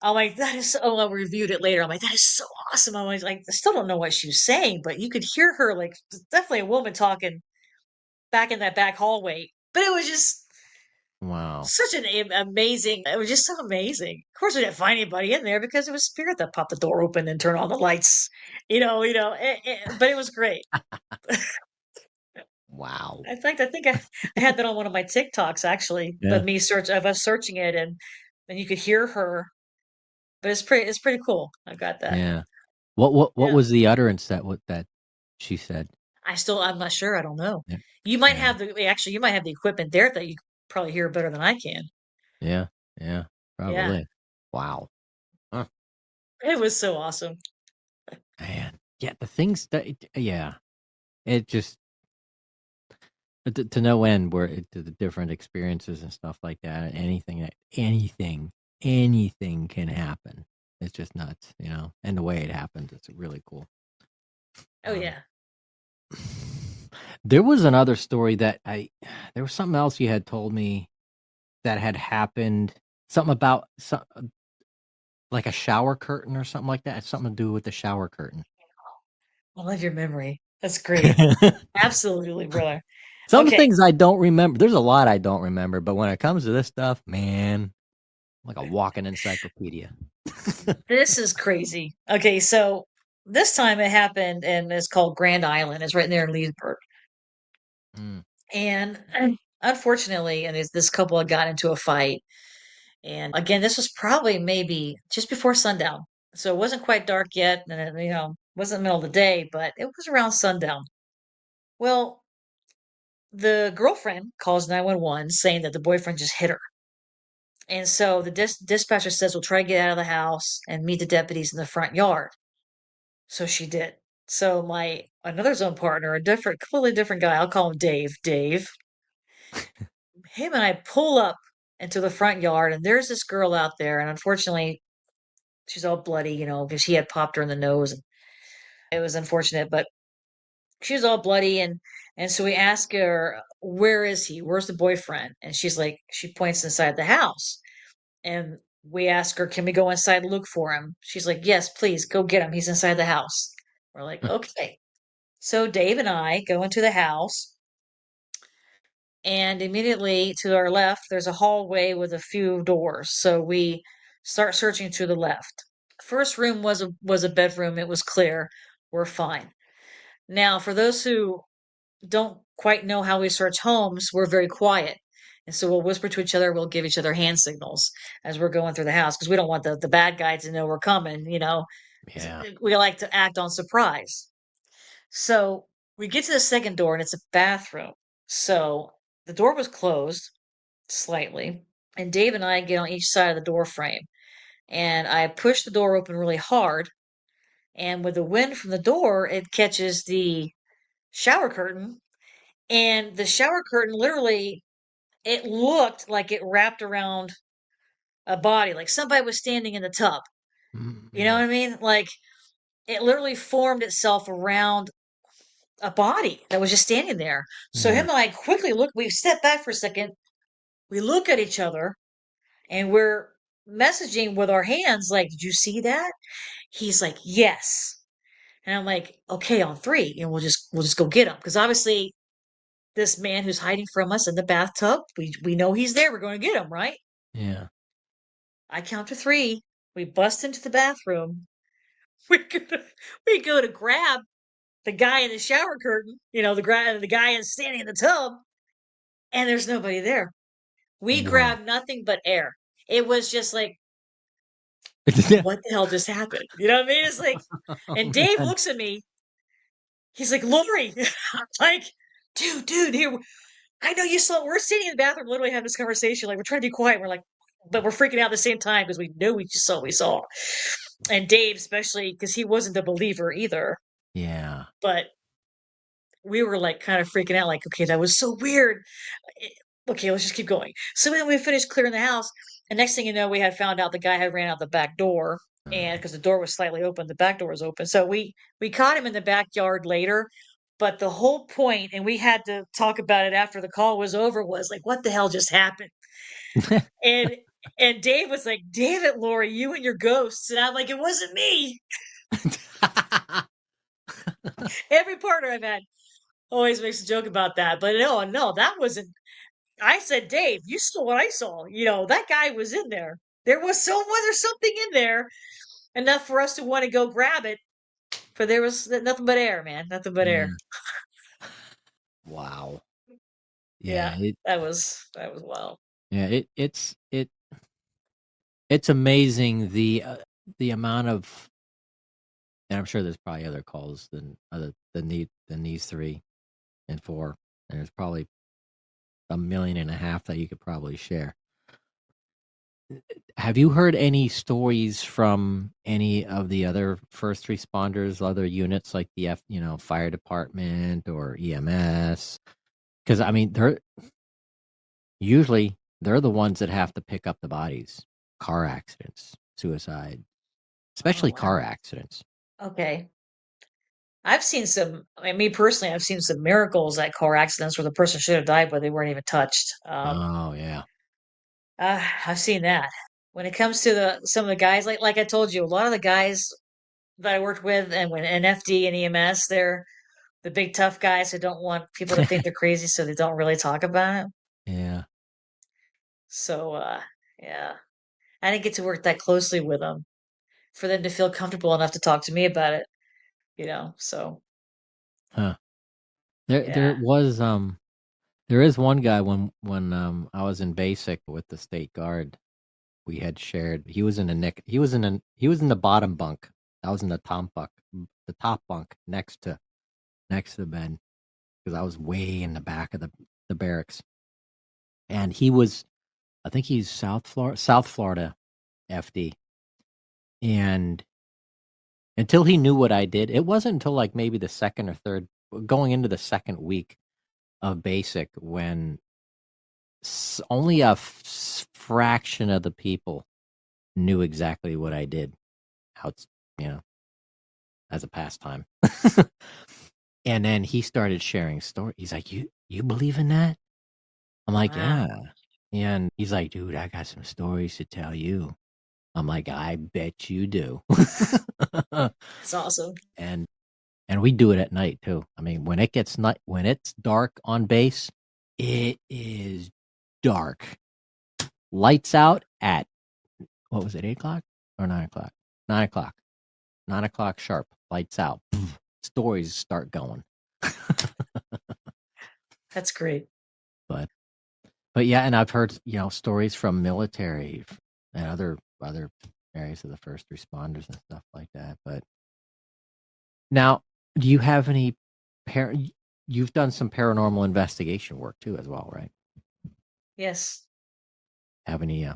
I'm like, that is so, I reviewed it later. I'm like, that is so awesome. I'm like, I still don't know what she was saying, but you could hear her, like, definitely a woman talking back in that back hallway. But it was just Wow. such an amazing, it was just so amazing. Of course, we didn't find anybody in there because it was spirit that popped the door open and turned on the lights, but it was great. Wow. In fact, I think I had that on one of my TikToks actually, but Yeah. of us searching it, and you could hear her, but it's pretty cool. I've got that. Yeah. What Yeah. was the utterance that she said? I'm not sure. I don't know. Yeah. Yeah. You might have the equipment there that you could probably hear better than I can. Yeah. Yeah. Yeah. Probably. Wow. Huh. It was so awesome. Man. Yeah. The things that. Yeah. It just to no end where the different experiences and stuff like that. Anything can happen. It's just nuts, and the way it happens, it's really cool. Oh Um, yeah. there was another story there was something else you had told me that had happened. Something about like a shower curtain or something like that. It's something to do with the shower curtain. I love your memory. That's great. Absolutely, brother. Some Okay. things I don't remember. There's a lot I don't remember, but when it comes to this stuff, man, I'm like a walking encyclopedia. This is crazy. Okay, so this time it happened, and it's called Grand Island. It's right there in Leesburg. Mm. And unfortunately, and this couple had got into a fight. And again, this was probably maybe just before sundown. So it wasn't quite dark yet, and wasn't the middle of the day, but it was around sundown. Well, the girlfriend calls 911 saying that the boyfriend just hit her. And so the dispatcher says, "We'll try to get out of the house and meet the deputies in the front yard." So she did. So my another zone partner, completely different guy, I'll call him Dave. Dave, him and I pull up into the front yard, and there's this girl out there, and unfortunately, she's all bloody, because he had popped her in the nose, and it was unfortunate, but she was all bloody, and so we ask her, "Where is he? Where's the boyfriend?" And she points inside the house, and we ask her, "Can we go inside and look for him?" She's like, "Yes, please go get him. He's inside the house." We're like, "Okay." So Dave and I go into the house, and immediately to our left, there's a hallway with a few doors. So we start searching to the left. First room was a bedroom. It was clear. We're fine. Now, for those who don't quite know how we search homes, we're very quiet. And so we'll whisper to each other, we'll give each other hand signals as we're going through the house because we don't want the bad guy to know we're coming. Yeah. We like to act on surprise. So we get to the second door and it's a bathroom. So the door was closed slightly, and Dave and I get on each side of the door frame. And I push the door open really hard. And with the wind from the door, it catches the shower curtain. And the shower curtain literally, it looked like it wrapped around a body, like somebody was standing in the tub. You know Mm-mm. what I mean? Like it literally formed itself around a body that was just standing there. So Yeah. him and I quickly we step back for a second, we look at each other, and we're messaging with our hands, like, "Did you see that?" He's like, "Yes." And I'm like, "Okay, on three, and we'll just go get him." Because obviously, this man who's hiding from us in the bathtub, we know he's there. We're going to get him, right? Yeah. I count to three. We bust into the bathroom. We go to, we go to grab the guy in the shower curtain. The guy is standing in the tub, and there's nobody there. We Wow. grabbed nothing but air. It was just like, what the hell just happened? You know what I mean? It's like, Oh, and Dave man. looks at me. He's like, Lori, I'm like, dude, here. I know you saw. We're sitting in the bathroom, literally having this conversation. Like, we're trying to be quiet. We're like, but we're freaking out at the same time because we know we just saw what we saw. And Dave, especially because he wasn't a believer either. Yeah. But we were like kind of freaking out, like, okay, that was so weird. Okay, let's just keep going. So then we finished clearing the house, and next thing you know, we had found out the guy had ran out the back door, and because the door was slightly open, the back door was open. So we caught him in the backyard later. But the whole point, and we had to talk about it after the call was over, was like, what the hell just happened? And and Dave was like, "Damn it, Lori, you and your ghosts." And I'm like, "It wasn't me." Every partner I've had always makes a joke about that, but no, that wasn't. I said, Dave, you saw what I saw. That guy was in there. There's something in there enough for us to want to go grab it, but there was nothing but air, man, nothing but air. Yeah. Wow. Yeah, Yeah. It. that was wild. Yeah. It's amazing the amount of, and I'm sure there's probably other calls than these 3 and 4, and there's probably 1.5 million that you could probably share. Have you heard any stories from any of the other first responders, other units like the fire department or EMS? Because I mean, they're the ones that have to pick up the bodies. Car accidents, suicide, Oh, especially car wow. accidents. Okay. I've seen some, I mean, me personally, I've seen some miracles at car accidents where the person should have died, but they weren't even touched. Oh yeah. I've seen that. When it comes to some of the guys, like I told you, a lot of the guys that I worked with, and when NFD and EMS, they're the big tough guys who don't want people to think they're crazy, so they don't really talk about it. Yeah. So, yeah, I didn't get to work that closely with them for them to feel comfortable enough to talk to me about it. So Huh. There yeah. there was there is one guy when I was in basic with the state guard. We had shared. He was in a Nick. He was in the bottom bunk. I was in the top bunk next to the bed because I was way in the back of the barracks. And he was, I think he's South Florida FD. And until he knew what I did, it wasn't until like maybe the second or third, going into the second week of basic, when only a fraction of the people knew exactly what I did. How it's, you know, as a pastime. And then he started sharing stories. He's like, "You believe in that?" I'm like, Wow. "Yeah." And he's like, "Dude, I got some stories to tell you." I'm like, "I bet you do." It's awesome. and and we do it at night too. I mean, when it's dark on base, it is dark. Lights out at, what was it, 8 o'clock or 9 o'clock? 9 o'clock. 9 o'clock sharp. Lights out. Stories start going. That's great. But yeah, and I've heard stories from military and other areas of the first responders and stuff like that. But now, do you have any par? You've done some paranormal investigation work too, as well, right? Yes. Have any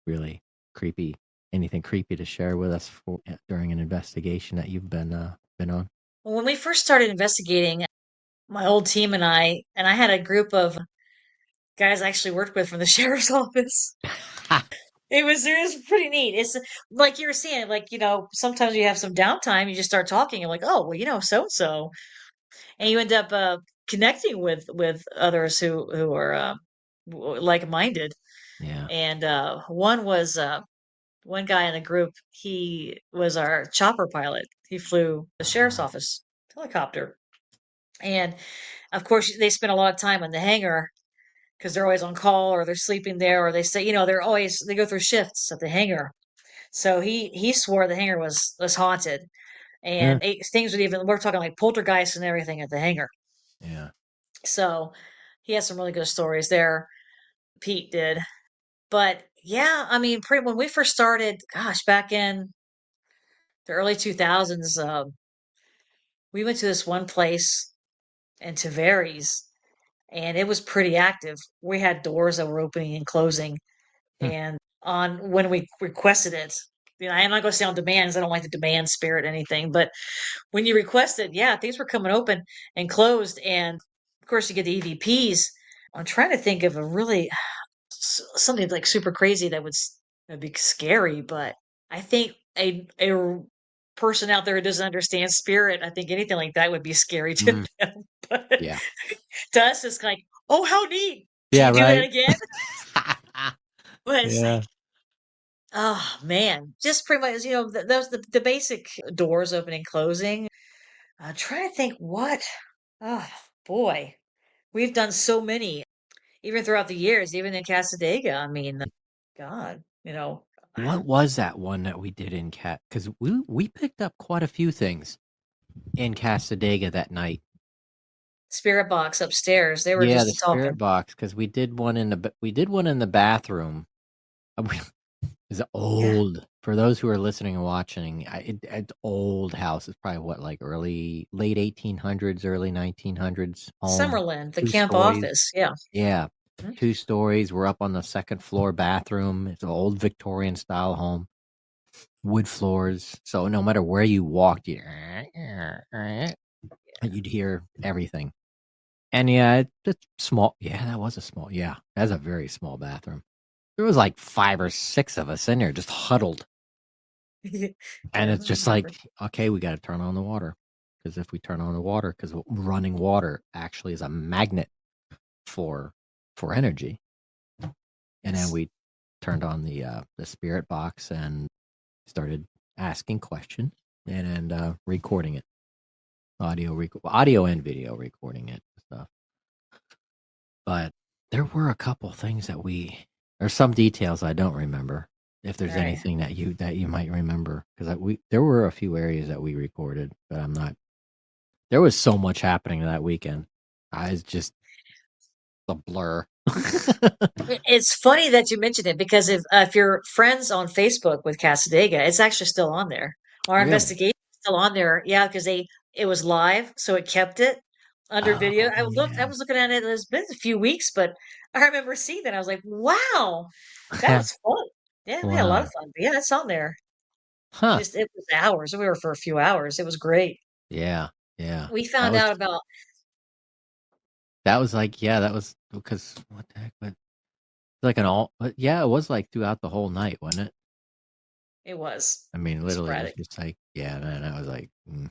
really creepy anything creepy to share with us during an investigation that you've been on? Well, when we first started investigating, my old team and I had a group of guys I actually worked with from the sheriff's office. It was pretty neat. It's like you were saying, like, sometimes you have some downtime, you just start talking, and like, oh, well, so and so, and you end up connecting with others who are like-minded. Yeah. And one was one guy in the group. He was our chopper pilot. He flew the sheriff's Oh, office helicopter, and of course they spend a lot of time in the hangar because they're always on call or they're sleeping there or they say, they go through shifts at the hangar. So he swore the hangar was haunted, yeah. and things would even we're talking like poltergeists and everything at the hangar. Yeah. So he has some really good stories there. Pete did, but yeah, I mean, pretty when we first started, gosh, back in the early 2000s, we went to this one place in Tavares, and it was pretty active. We had doors that were opening and closing, Hmm. and on when we requested it. I'm not going to say on demands. I don't like the demand spirit or anything, but when you requested, yeah, things were coming open and closed, and of course you get the EVPs. I'm trying to think of a really something like super crazy that'd be scary, but I think a person out there who doesn't understand spirit, I think anything like that would be scary to Mm, them. But yeah. to us, it's like, oh, how neat! Can Yeah. you do that Right. again? But it's like, Yeah. oh man, just pretty much, those the basic doors opening and closing. I'm trying to think what. Oh boy, we've done so many, even throughout the years, even in Casadega. I mean, God, What was that one that we did in Cat? Because we picked up quite a few things in Casadega that night. spirit box upstairs. They were Yeah, the just spirit talking. box. Because we did one in the bathroom. It's Yeah, old. For those who are listening and watching, it's old house. It's probably what, like late 1800s, early 1900s home. Summerlin, the Two camp stories. office. Yeah. Yeah, Mhm. 2 stories. We're up on the second floor bathroom. It's an old Victorian style home, wood floors. So no matter where you walked, you'd hear everything. And yeah, it's small. Yeah, that was a small. Yeah, that's a very small bathroom. There was like 5 or 6 of us in there, just huddled. And Yeah, it's I just remember. like, okay, we got to turn on the water. Because if we turn on the water, because running water actually is a magnet for energy. And then Yes. we turned on the spirit box and started asking questions and recording it, audio and video recording it and stuff. But there were a couple things there's some details I don't remember. If there's Right. anything that you might remember, because there were a few areas that we recorded, but I'm not. There was so much happening that weekend. I was just a blur. It's funny that you mentioned it because if you're friends on Facebook with Casadega, it's actually still on there. Our Really? investigation is still on there. Yeah, because it was live, so it kept it under video. Oh I yeah. was looking at it. It's been a few weeks, but I remember seeing that. I was like, wow, that was fun. Yeah, we had a lot of Wow. fun. But yeah, it's on there. Huh. Just it was hours. We were for a few hours. It was great. Yeah. Yeah. We That found was out about that was like, yeah, that was because what the heck? But like an all. But yeah, it was like throughout the whole night, wasn't it? it was I mean, literally, it was sporadic. just like, yeah, man. I was like, mm.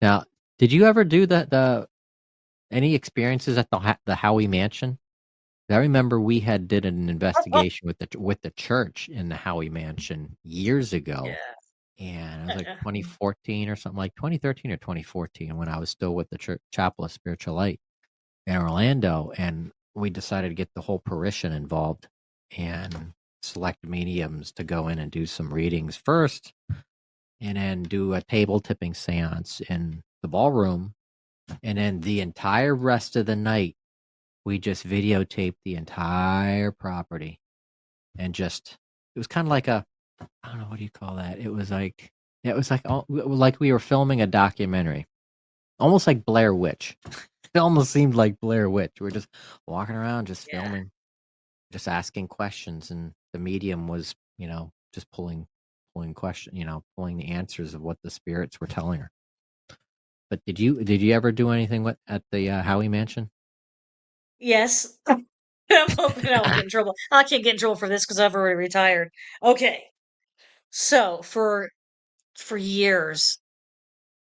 Now, did you ever do the any experiences at the Howie Mansion? I remember we did an investigation with the church in the Howie Mansion years ago, Yeah. and it was like 2014 or something, like 2013 or 2014, when I was still with the Church Chapel of Spiritual Light in Orlando, and we decided to get the whole parish involved and select mediums to go in and do some readings first, and then do a table tipping seance in the ballroom, and then the entire rest of the night we just videotaped the entire property and just it was kind of like I don't know, what do you call that? It was like we were filming a documentary, almost like Blair Witch. It almost seemed like Blair Witch. We were just walking around, just Yeah. filming, just asking questions, and the medium was, just pulling the answers of what the spirits were telling her. But did you ever do anything at the Howie Mansion? Yes. I'm hoping I won't get in trouble. I can't get in trouble for this because I've already retired. Okay. So for years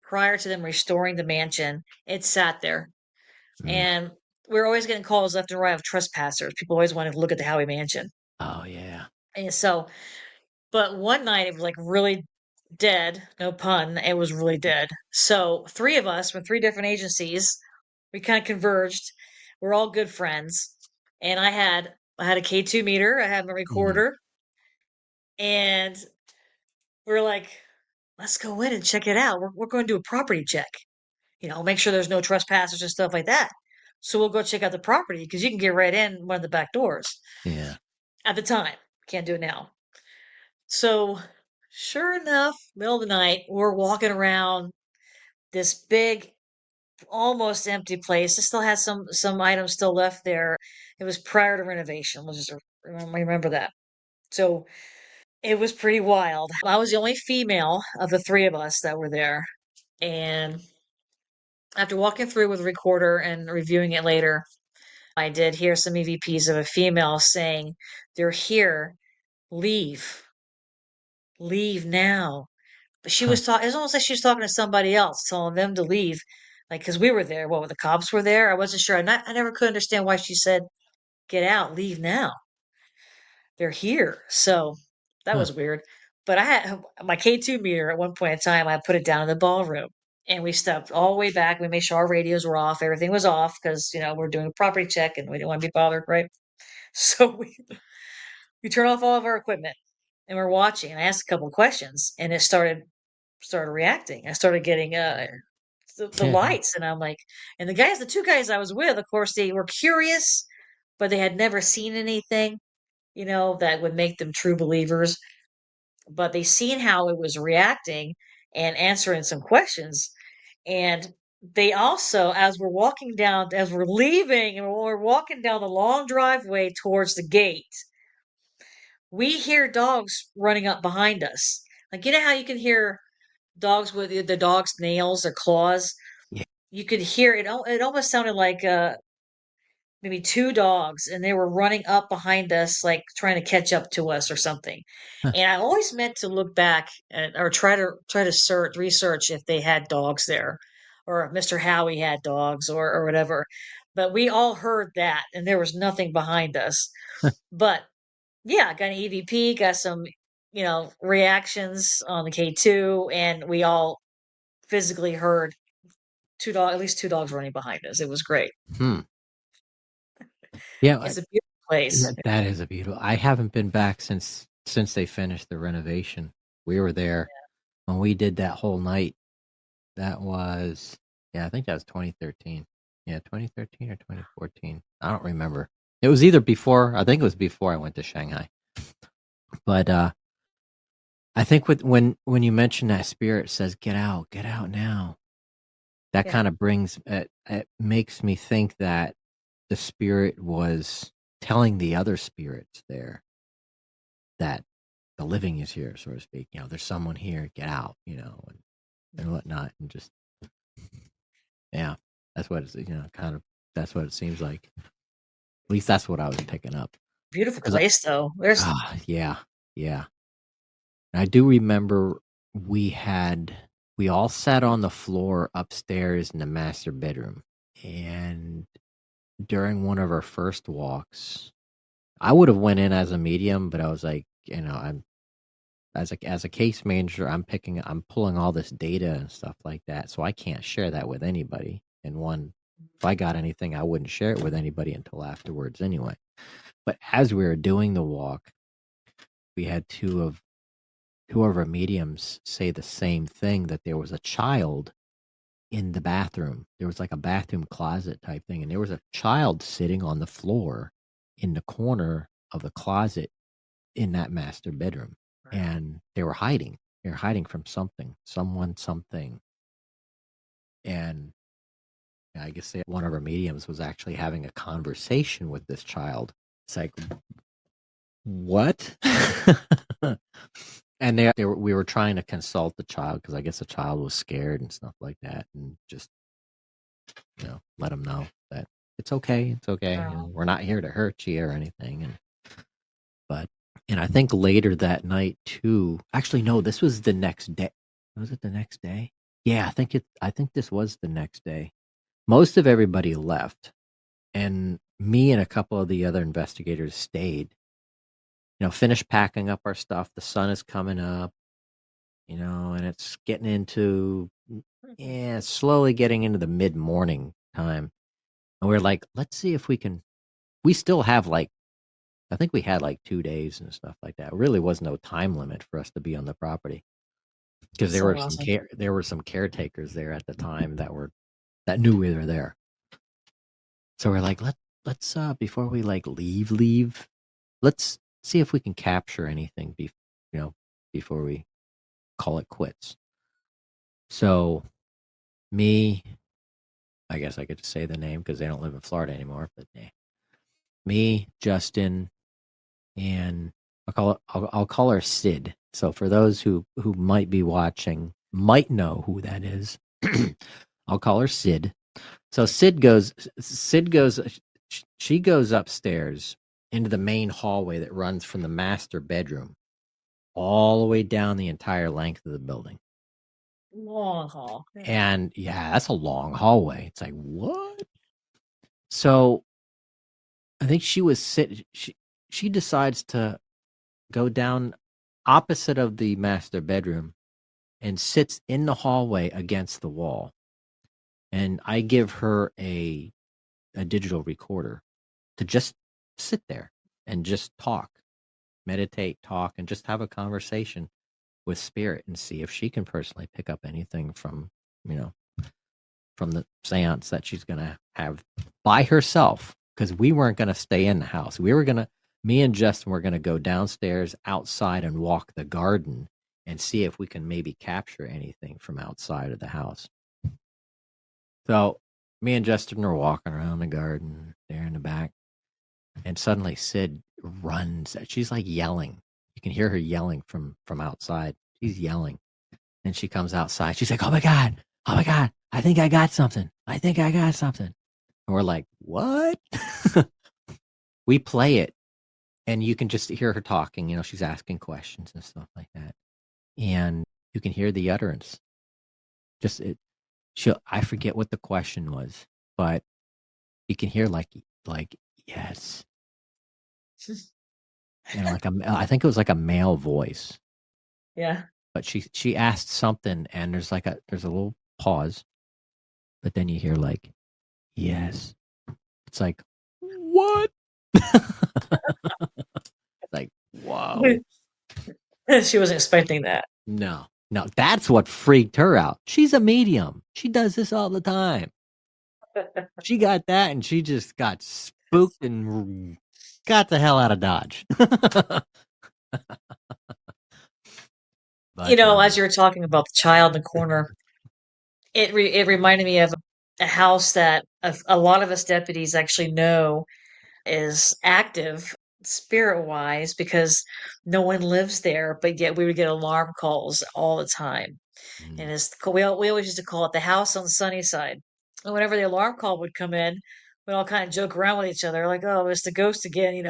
prior to them restoring the mansion, it sat there. Mm, And we're always getting calls left and right of trespassers. People always want to look at the Howie Mansion. Oh yeah. And so, but one night it was like really dead, no pun, it was really dead. So three of us from three different agencies, we kind of converged. We're all good friends. And I had a K2 meter, I have a Mhm. recorder, and we're like, let's go in and check it out. We're going to do a property check, make sure there's no trespassers and stuff like that. So we'll go check out the property because you can get right in one of the back doors Yeah. at the time. Can't do it now. So sure enough, middle of the night, we're walking around this big, almost empty place. It still has some items still left there. It was prior to renovation. We'll just remember that. So it was pretty wild. I was the only female of the three of us that were there. And after walking through with a recorder and reviewing it later, I did hear some EVPs of a female saying, "They're here. Leave. Leave now." But she Huh. was talking, it was almost like she was talking to somebody else, telling them to leave. Like, because we were there. What, the cops were there? I wasn't sure. I never could understand why she said, "Get out, leave now. They're here." So that Huh. was weird. But I had my K2 meter at one point in time, I put it down in the ballroom. And we stepped all the way back. We made sure our radios were off. Everything was off because, we're doing a property check and we didn't want to be bothered, right? So we turned off all of our equipment and we're watching. I asked a couple of questions and it started reacting. I started getting the lights, and I'm like, and the two guys I was with, of course, they were curious, but they had never seen anything, that would make them true believers. But they seen how it was reacting and answering some questions, and they also, as we're leaving, and we're walking down the long driveway towards the gate, we hear dogs running up behind us. Like, how you can hear dogs with the dog's nails or claws. Yeah. You could hear it. It almost sounded like maybe two dogs, and they were running up behind us, like trying to catch up to us or something. Huh. And I always meant to look back or try to research if they had dogs there, or if Mr. Howie had dogs or whatever. But we all heard that, and there was nothing behind us. But yeah, got an EVP, got some reactions on the K2, and we all physically heard at least two dogs running behind us. It was great. Hmm. Yeah. It's a beautiful place. That is a beautiful. I haven't been back since they finished the renovation. We were there when we did that whole night. That was, yeah, I think that was 2013. Yeah, 2013 or 2014. I don't remember. It was either before. I think it was before I went to Shanghai. But I think when you mention that spirit says, get out now." That Yeah. kind of it makes me think that the spirit was telling the other spirits there that the living is here, so to speak. There's someone here, get out, and whatnot, and just, yeah, that's what it's, kind of, that's what it seems like. At least that's what I was picking up. Beautiful 'Cause place, though. There's yeah, yeah. And I do remember we all sat on the floor upstairs in the master bedroom, and during one of our first walks, I would have went in as a medium, but I was like, I'm as a case manager, I'm pulling all this data and stuff like that, so I can't share that with anybody. And if I got anything, I wouldn't share it with anybody until afterwards anyway. But as we were doing the walk, we had two of our mediums say the same thing, that there was a child in the bathroom. There was like a bathroom closet type thing, and there was a child sitting on the floor in the corner of the closet in that master bedroom. And they were hiding. They were hiding from someone, something. And I guess one of our mediums was actually having a conversation with this child. It's like, what? And we were trying to consult the child, because I guess the child was scared and stuff like that, and just let him know that it's okay. It's okay. We're not here to hurt you or anything. And I think later that night too. Actually, no, this was the next day. Was it the next day? Yeah, I think this was the next day. Most of everybody left, and me and a couple of the other investigators stayed. Finished packing up our stuff. The sun is coming up, and it's getting into, slowly getting into the mid-morning time. And we're like, let's see if we can. We still have I think we had 2 days and stuff like that. It really was no time limit for us to be on the property because So awesome. there were some caretakers there at the time that knew we were there. So we're like, let's before we leave, let's see if we can capture anything before we call it quits. So me, I guess I could say the name because they don't live in Florida anymore, but me, Justin, and I'll call her Sid. So for those who might be watching, might know who that is, I'll call her Sid. So she goes upstairs into the main hallway that runs from the master bedroom all the way down the entire length of the building. Long hall. And yeah, that's a long hallway. It's like, what? So I think she decides to go down opposite of the master bedroom and sits in the hallway against the wall. And I give her a digital recorder to just sit there and just talk, meditate, talk, and just have a conversation with spirit and see if she can personally pick up anything from the seance that she's going to have by herself, because we weren't going to stay in the house. Me and Justin were going to go downstairs outside and walk the garden and see if we can maybe capture anything from outside of the house. So me and Justin are walking around the garden there in the back, and suddenly Sid runs. She's yelling. You can hear her yelling from outside. She's yelling. And she comes outside. She's like, oh my God, I think I got something. And we're like, what? We play it, and you can just hear her talking. She's asking questions and stuff like that. And you can hear the utterance. I forget what the question was, but you can hear yes. And I think it was a male voice. Yeah. But she asked something, and there's a little pause, but then you hear yes. It's like, what? Whoa. She wasn't expecting that. No, that's what freaked her out. She's a medium. She does this all the time. She got that, and she just got spooked and got the hell out of Dodge. But, as you were talking about the child in the corner, it reminded me of a house that a lot of us deputies actually know is active spirit-wise because no one lives there, but yet we would get alarm calls all the time. And we always used to call it the house on Sunnyside. And whenever the alarm call would come in, we'd all kind of joke around with each other, like, "Oh, it's the ghost again."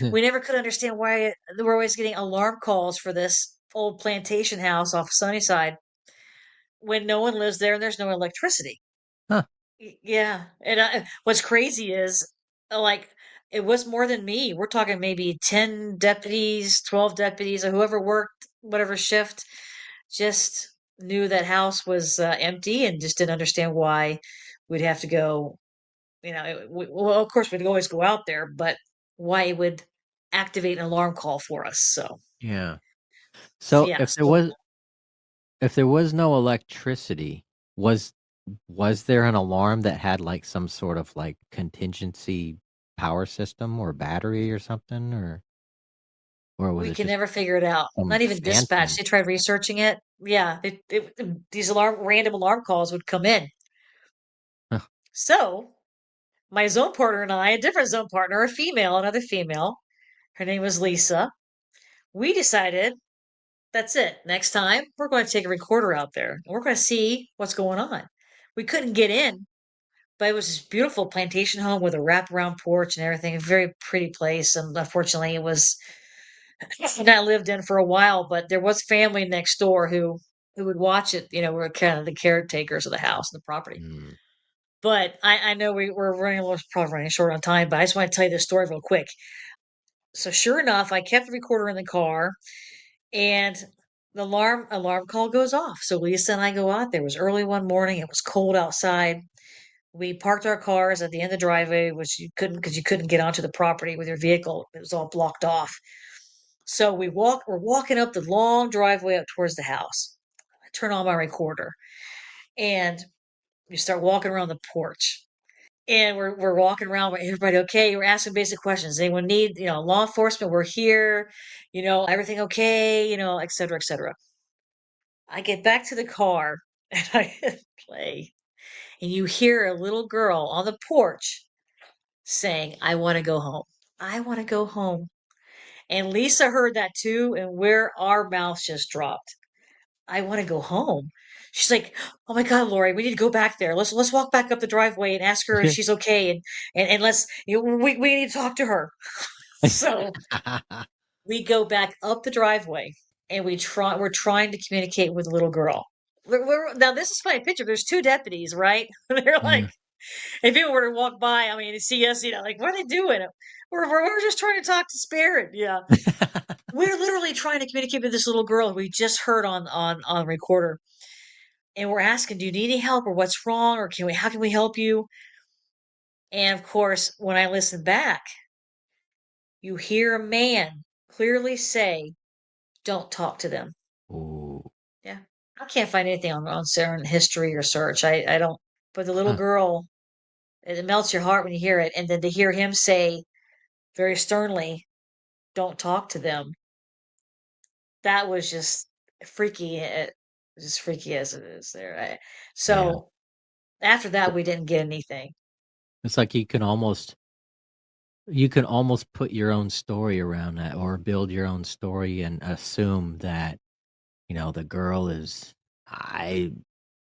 We never could understand why we're always getting alarm calls for this old plantation house off Sunnyside when no one lives there and there's no electricity. huh. Yeah, and what's crazy is, like, it was more than me. We're talking maybe 10 deputies, 12 deputies, or whoever worked whatever shift, just knew that house was empty and just didn't understand why we'd have to go. Well, of course, we'd always go out there, but why it would activate an alarm call for us. So, Yeah. so So yeah, so if there was no electricity, was there an alarm that had some sort of contingency power system or battery or something, or was we it can just never figure it out. some Not even dispatch. phantom? They tried researching it. Yeah, these random alarm calls would come in. Huh. So my zone partner and I, a different zone partner, another female, her name was Lisa. We decided that's it. Next time we're going to take a recorder out there and we're going to see what's going on. We couldn't get in, but it was this beautiful plantation home with a wraparound porch and everything. A very pretty place. And unfortunately, it was not lived in for a while, but there was family next door who would watch it. Were kind of the caretakers of the house and the property. Mm. But I know we're probably running short on time, but I just want to tell you this story real quick. So sure enough, I kept the recorder in the car, and the alarm call goes off. So Lisa and I go out there. It was early one morning. It was cold outside. We parked our cars at the end of the driveway, which you couldn't because you couldn't get onto the property with your vehicle. It was all blocked off. So we're walking up the long driveway up towards the house. I turn on my recorder and we start walking around the porch. And we're walking around, everybody okay? We're asking basic questions. Anyone need, law enforcement? We're here, everything okay, et cetera, et cetera. I get back to the car and I hit play. And you hear a little girl on the porch saying, I want to go home. I want to go home. And Lisa heard that too, and where our mouths just dropped. I want to go home. She's like, "Oh my God, Lori, we need to go back there. Let's walk back up the driveway and ask her if she's okay, and let's we need to talk to her." So we go back up the driveway and we're trying to communicate with the little girl. Now this is my picture. There's two deputies, right? They're like, Yeah. if people were to walk by, I mean, to see us, like, what are they doing? We're just trying to talk to spirit. Yeah. We're literally trying to communicate with this little girl we just heard on recorder. And we're asking, do you need any help or what's wrong? Or how can we help you? And of course, when I listen back, you hear a man clearly say, don't talk to them. Ooh. Yeah. I can't find anything on certain history or search. I don't, but the little Huh. girl, it melts your heart when you hear it. And then to hear him say very sternly, don't talk to them. That was just freaky. Just freaky as it is there. Yeah. So after that, we didn't get anything. It's like you can almost put your own story around that or build your own story and assume that, the girl is I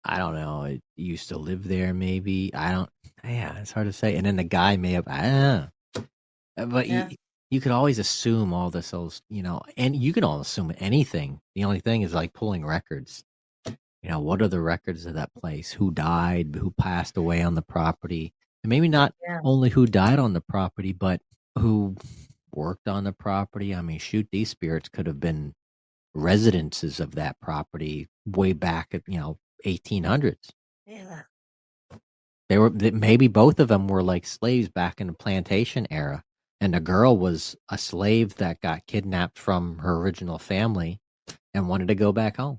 I don't know, it used to live there maybe. I don't Yeah, it's hard to say. And then the guy may have but Yeah. you could always assume all this else, and you can all assume anything. The only thing is like pulling records. What are the records of that place? Who died, who passed away on the property? And maybe not Yeah. only who died on the property, but who worked on the property. I mean, shoot, these spirits could have been residences of that property way back at, 1800s. Yeah. Maybe both of them were like slaves back in the plantation era. And the girl was a slave that got kidnapped from her original family and wanted to go back home.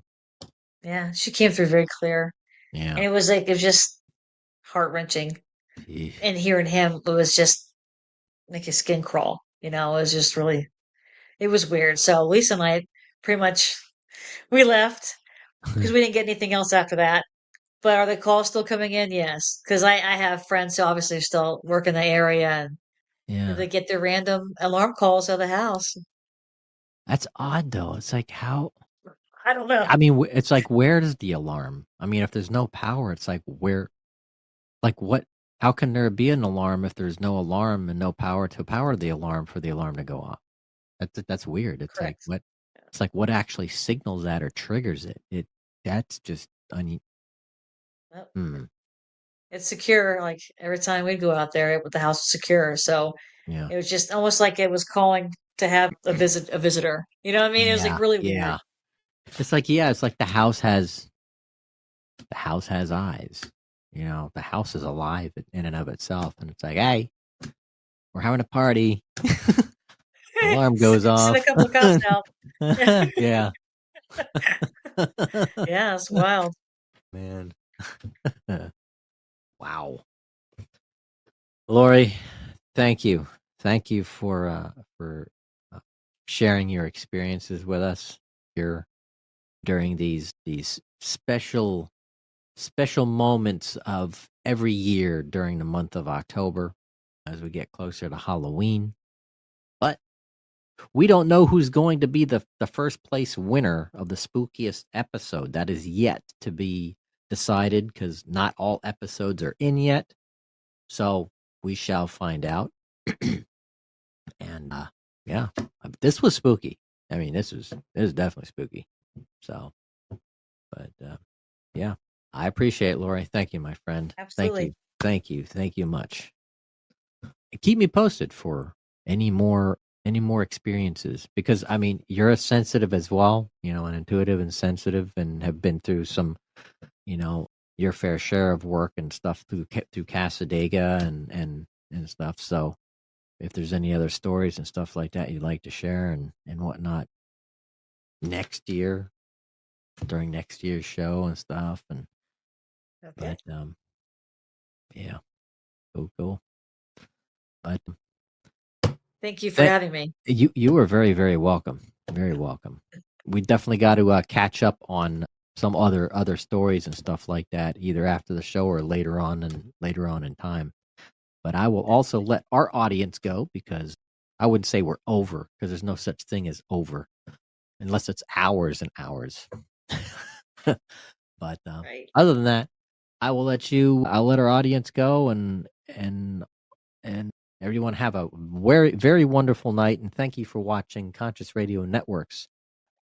Yeah. She came through very clear. And Yeah. it was just heart wrenching. Eesh. And hearing him, it was just make your skin crawl. It was just really, it was weird. So Lisa and I pretty much, we left because we didn't get anything else after that. But are the calls still coming in? Yes. Because I have friends who obviously still work in the area and Yeah. they get their random alarm calls out of the house. That's odd though. It's like how I don't know. I mean, it's like where does the alarm? I mean, if there's no power, it's like where, like what? How can there be an alarm if there's no alarm and no power to power the alarm for the alarm to go off? That's weird. It's like Correct. what? It's like what actually signals that or triggers it? That's just Yep. hmm, It's secure. Like every time we go out there, the house was secure. So yeah, it was just almost like it was calling to have a visitor. You know what I mean? It was like yeah, really weird. yeah. It's like the house has eyes. The house is alive in and of itself, and it's like, hey, we're having a party. Alarm goes Send a off. couple of cops out. Yeah. Yeah, it's wild. Man. Wow. Lori, thank you. Thank you for sharing your experiences with us here during these special moments of every year during the month of October as we get closer to Halloween. But we don't know who's going to be the first place winner of the spookiest episode. That is yet to be decided because not all episodes are in yet. So we shall find out. And yeah, this was spooky. I mean, this is definitely spooky. So, but yeah, I appreciate it, Lori. Thank you, my friend. Thank Absolutely. you. Thank you much. Keep me posted for any more experiences, because I mean, you're a sensitive as well, an intuitive and sensitive, and have been through some, your fair share of work and stuff through Casadega and stuff. So if there's any other stories and stuff like that you'd like to share and whatnot next year, during next year's show and stuff, and Okay. but yeah, cool. But Thank you for having me. you were very, very welcome. Very welcome. We definitely got to catch up on some other stories and stuff like that, either after the show or later on in time. But I will also let our audience go, because I wouldn't say we're over, because there's no such thing as over unless it's hours and hours. But Right. other than that, I'll let our audience go, and everyone have a very, very wonderful night, and thank you for watching Conscious Radio Network's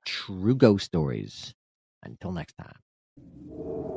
True Ghost Stories. Until next time.